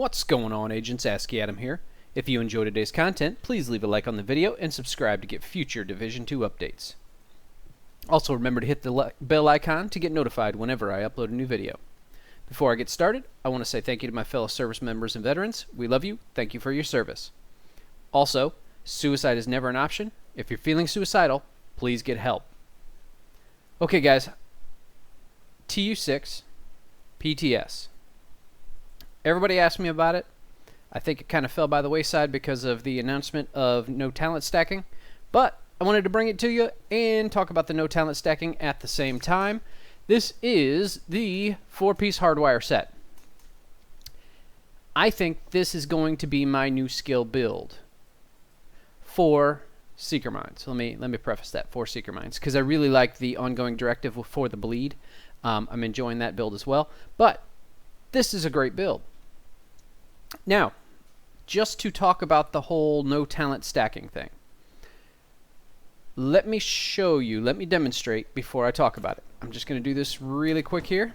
What's going on, agents? ASCII Adam here. If you enjoyed today's content, please leave a like on the video and subscribe to get future Division 2 updates. Also remember to hit the bell icon to get notified whenever I upload a new video. Before I get started, I want to say thank you to my fellow service members and veterans. We love you. Thank you for your service. Also, suicide is never an option. If you're feeling suicidal, please get help. Okay guys, TU6 PTS. Everybody asked me about it. I think it kind of fell by the wayside because of the announcement of no talent stacking, but I wanted to bring it to you and talk about the no talent stacking at the same time. This is the 4-piece hardwire set. I think this is going to be my new skill build for Seeker Mines. Let me preface that, for Seeker Mines, because I really like the ongoing directive for the bleed. I'm enjoying that build as well, but this is a great build. Now, just to talk about the whole no talent stacking thing, let me show you, let me demonstrate before I talk about it. I'm just going to do this really quick here.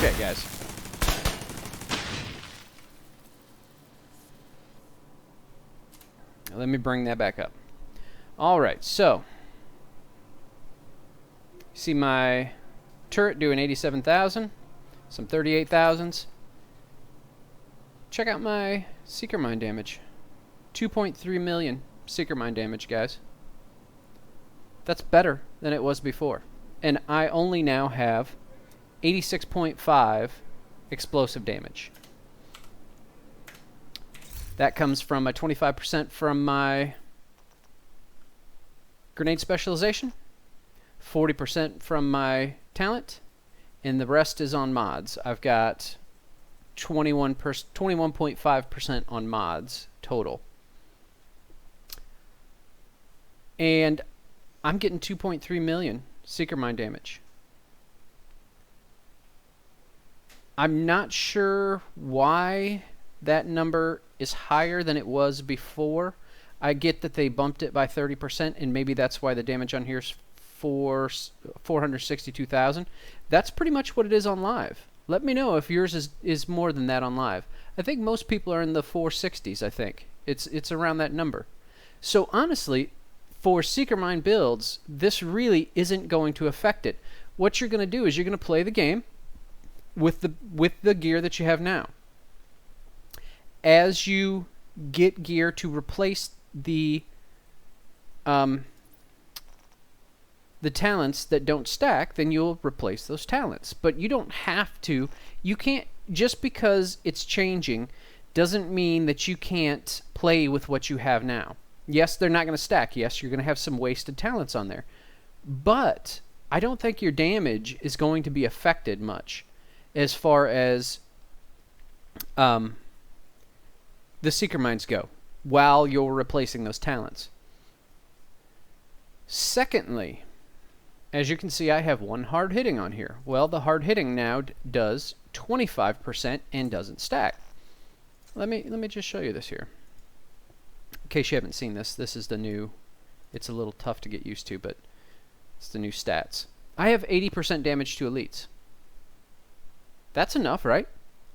Okay, guys. Let me bring that back up. Alright, so see my turret doing 87,000, some 38,000s. Check out my Seeker Mine damage. 2.3 million Seeker Mine damage, guys. That's better than it was before. And I only now have 86.5 explosive damage. That comes from a 25% from my grenade specialization, 40% from my talent, and the rest is on mods. I've got 21.5% on mods total. And I'm getting 2.3 million Seeker Mine damage. I'm not sure why that number is higher than it was before. I get that they bumped it by 30%, and maybe that's why the damage on here is 462,000. That's pretty much what it is on live. Let me know if yours is more than that on live. I think most people are in the 460s, I think. It's around that number. So honestly, for Seeker Mine builds, this really isn't going to affect it. What you're going to do is you're going to play the game with the gear that you have now. As you get gear to replace the talents that don't stack, then you'll replace those talents. But you don't have to. You can't, just because it's changing doesn't mean that you can't play with what you have now. Yes, they're not going to stack. Yes, you're going to have some wasted talents on there. But I don't think your damage is going to be affected much as far as the Seeker Mines go while you're replacing those talents. Secondly, as you can see, I have one hard hitting on here. Well, the hard hitting now does 25% and doesn't stack. Let me just show you this here. In case you haven't seen this, this is the new, it's a little tough to get used to, but it's the new stats. I have 80% damage to elites. That's enough, right?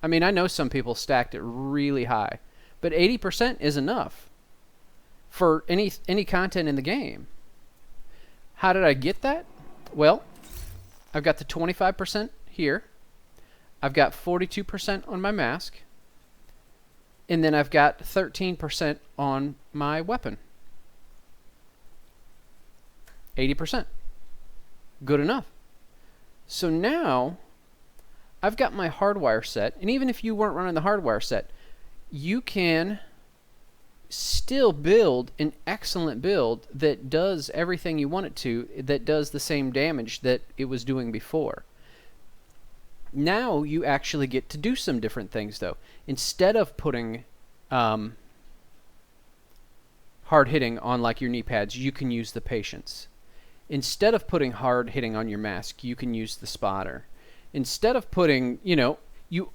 I mean, I know some people stacked it really high, but 80% is enough for any content in the game. How did I get that? Well, I've got the 25% here. I've got 42% on my mask. And then I've got 13% on my weapon. 80%. Good enough. So now I've got my hardwire set, and even if you weren't running the hardwire set, you can still build an excellent build that does everything you want it to, that does the same damage that it was doing before. Now you actually get to do some different things, though. Instead of putting hard hitting on like your knee pads, you can use the patience. Instead of putting hard hitting on your mask, you can use the spotter. Instead of putting, you know, you're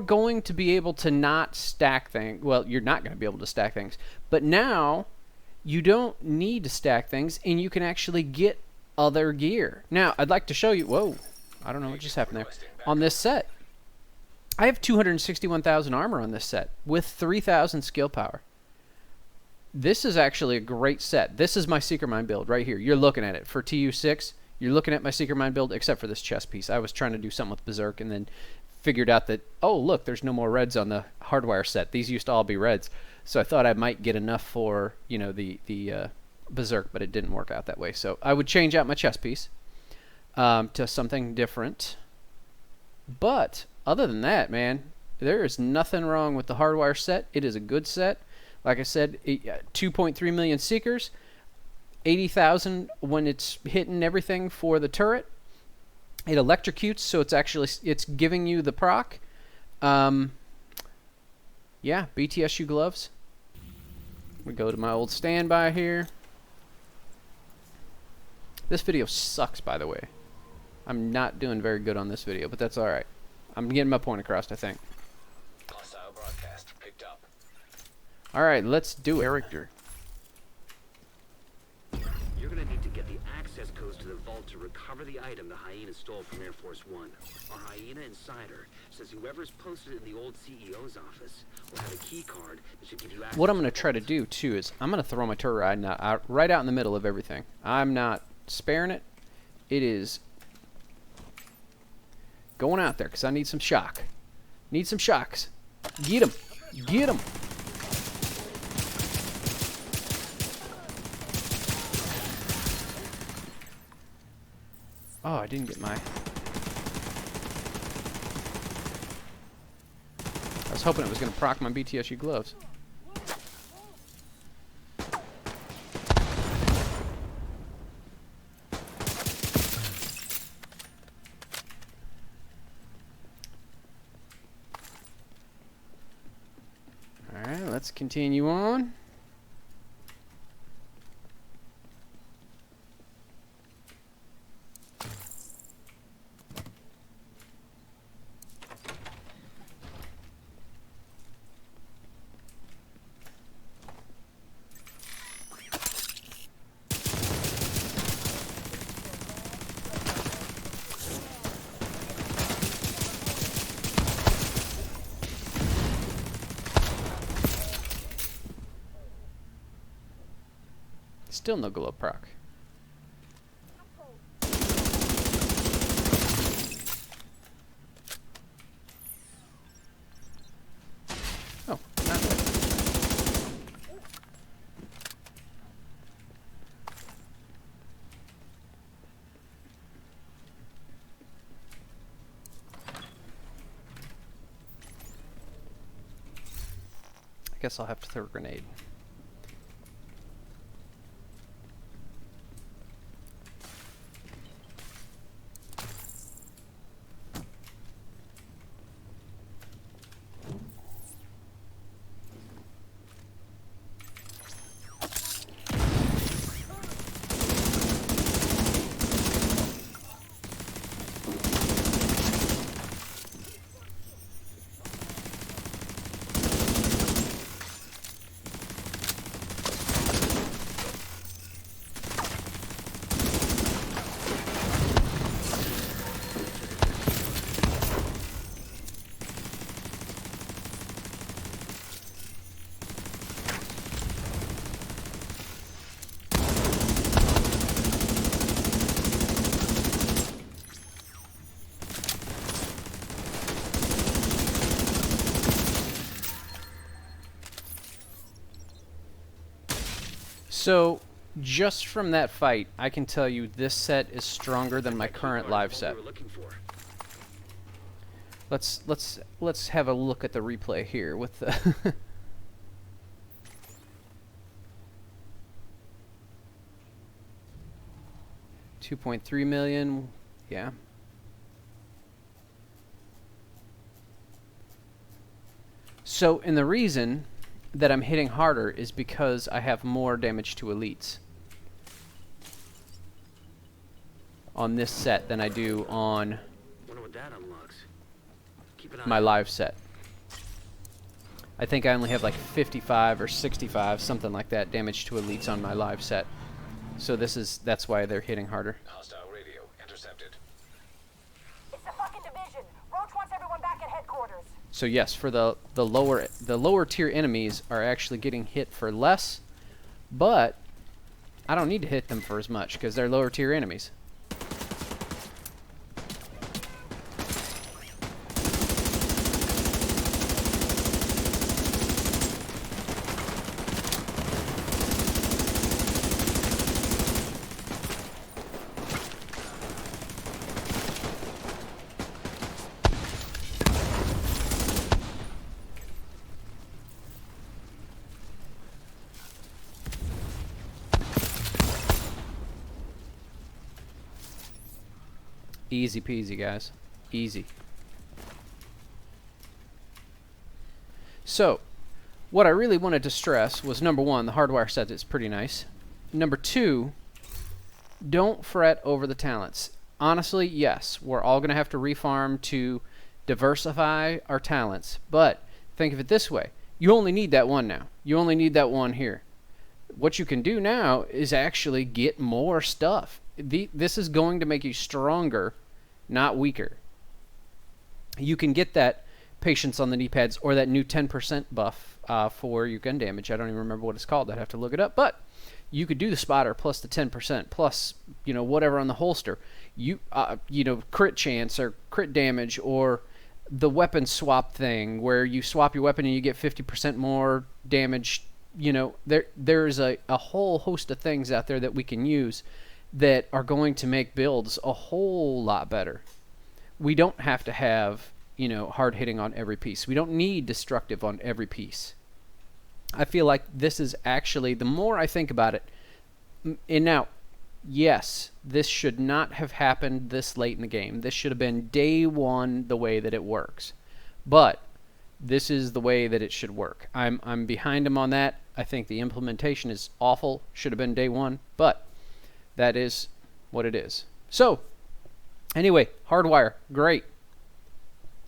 going to be able to not stack things. Well, you're not going to be able to stack things. But now you don't need to stack things, and you can actually get other gear. Now, I'd like to show you. Whoa, I don't know what just happened there. On this set, I have 261,000 armor on this set with 3,000 skill power. This is actually a great set. This is my Seeker Mine build right here. You're looking at it. For TU6, you're looking at my Seeker Mine build, except for this chest piece. I was trying to do something with Berserk and then figured out that, oh, look, there's no more reds on the Hardwire set. These used to all be reds. So I thought I might get enough for, you know, the Berserk, but it didn't work out that way. So I would change out my chest piece to something different. But other than that, man, there is nothing wrong with the Hardwire set. It is a good set. Like I said, 2.3 million Seekers, 80,000 when it's hitting everything for the turret. It electrocutes, so it's giving you the proc. Yeah, BTSU gloves. We go to my old standby here. This video sucks, by the way. I'm not doing very good on this video, but that's all right. I'm getting my point across, I think. Hostile broadcast picked up. All right, let's do it. Character. You're gonna need to get the access codes to the vault to recover the item the Hyena stole from Air Force One. Our Hyena insider says whoever's posted it in the old CEO's office will have a key card that should give you access. What I'm going to try to do, too, is I'm going to throw my turret right out in the middle of everything. I'm not sparing it. It is going out there because I need some shock. Need some shocks. Get him. Get him. Oh, I didn't get my... I was hoping it was going to proc my BTSU gloves. Alright, let's continue on. Still no glow proc. Oh, not good. I guess I'll have to throw a grenade. So, just from that fight, I can tell you this set is stronger than my current live set. Let's have a look at the replay here with the 2.3 million, yeah. So, and the reason that I'm hitting harder is because I have more damage to elites on this set than I do on Wonder what that unlocks. Keep an eye my out. live set. I think I only have like 55 or 65, something like that, damage to elites on my live set. So that's why they're hitting harder. Hostile radio intercepted. It's the fucking division. Roach wants everyone back at headquarters. So yes, for the lower tier enemies are actually getting hit for less, but I don't need to hit them for as much because they're lower tier enemies. Easy peasy, guys. Easy. So, what I really wanted to stress was, number one, the hardwire set is pretty nice. Number two, don't fret over the talents. Honestly, yes, we're all going to have to refarm to diversify our talents. But think of it this way. You only need that one now. You only need that one here. What you can do now is actually get more stuff. This is going to make you stronger, not weaker. You can get that patience on the knee pads or that new 10% buff for your gun damage. I don't even remember what it's called. I'd have to look it up. But you could do the spotter plus the 10% plus, whatever on the holster. Crit chance or crit damage, or the weapon swap thing where you swap your weapon and you get 50% more damage. There's a whole host of things out there that we can use that are going to make builds a whole lot better. We don't have to have, hard hitting on every piece. We don't need destructive on every piece. I feel like this is actually, the more I think about it, and now, yes, this should not have happened this late in the game. This should have been day one the way that it works. But this is the way that it should work. I'm behind him on that. I think the implementation is awful. Should have been day one, but that is what it is. So, anyway, Hardwire, great.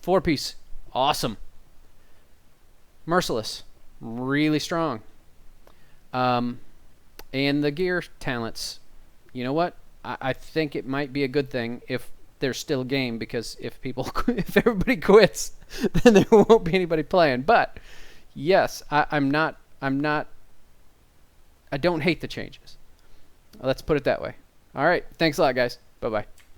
4-piece, awesome. Merciless, really strong. And the gear talents, you know what? I think it might be a good thing if there's still a game, because if everybody quits, then there won't be anybody playing. But yes, I don't hate the changes. Let's put it that way. All right. Thanks a lot, guys. Bye-bye.